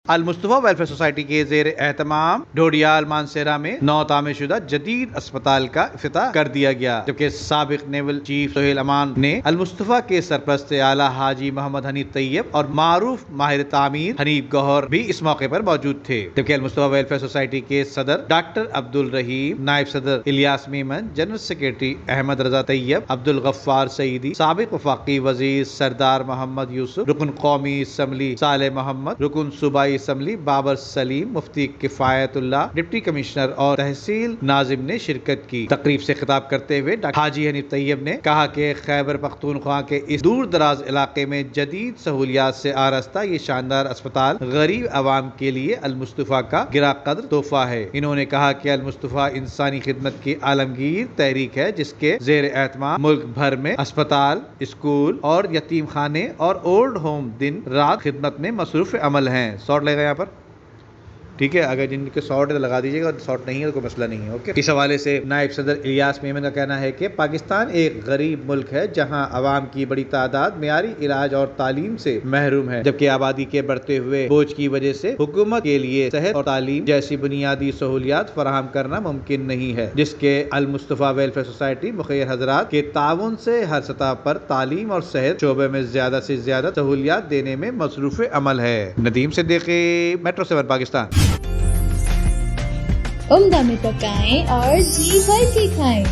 المصطفیٰ welfare society کے زیر اہتمام ڈھوڈیال مانسہرہ میں نو تعمیر شدہ جدید اسپتال کا افتتاح کر دیا گیا، جبکہ سابق نیول چیف سہیل امان نے المصطفیٰ کے سرپرست اعلیٰ حاجی محمد حنیف طیب اور معروف ماہر تعمیر حنیف گوہر بھی اس موقع پر موجود تھے، جبکہ المصطفیٰ ویلفیئر سوسائٹی کے صدر ڈاکٹر عبد الرحیم، نائب صدر الیاس میمن، جنرل سیکریٹری احمد رضا طیب، عبد الغفار سعیدی، سابق وفاقی وزیر سردار محمد یوسف، رکن قومی اسمبلی صالح محمد، رکن صوبائی اسمبلی بابر سلیم، مفتی کفایت اللہ، ڈپٹی کمشنر اور تحصیل ناظم نے شرکت کی۔ تقریب سے خطاب کرتے ہوئے ڈاکٹر حاجی حنیف طیب نے کہا کہ خیبر پختونخوا کے اس دور دراز علاقے میں جدید سہولیات سے آراستہ یہ شاندار اسپتال غریب عوام کے لیے المصطفیٰ کا گراں قدر تحفہ ہے۔ انہوں نے کہا کہ المصطفیٰ انسانی خدمت کی عالمگیر تحریک ہے، جس کے زیر اہتمام ملک بھر میں اسپتال، اسکول اور یتیم خانے اور اولڈ ہوم دن رات خدمت میں مصروف عمل ہیں۔ شارٹ لے گا یہاں پر، ٹھیک ہے، اگر جن کے شارٹ لگا دیجیے گا، شارٹ نہیں ہے تو کوئی مسئلہ نہیں ہے، اوکے۔ اس حوالے سے نائب صدر الیاس میمن کا کہنا ہے کہ پاکستان ایک غریب ملک ہے جہاں عوام کی بڑی تعداد معیاری علاج اور تعلیم سے محروم ہے، جبکہ آبادی کے بڑھتے ہوئے بوجھ کی وجہ سے حکومت کے لیے صحت اور تعلیم جیسی بنیادی سہولیات فراہم کرنا ممکن نہیں ہے، جس کے المصطفیٰ ویلفیئر سوسائٹی مخیر حضرات کے تعاون سے ہر سطح پر تعلیم اور صحت شعبے میں زیادہ سے زیادہ سہولیات دینے میں مصروف عمل ہے۔ ندیم صدیقی، میٹرو 7 پاکستان۔ عمدہ میں پکائیں اور جی بھر کے کھائیں۔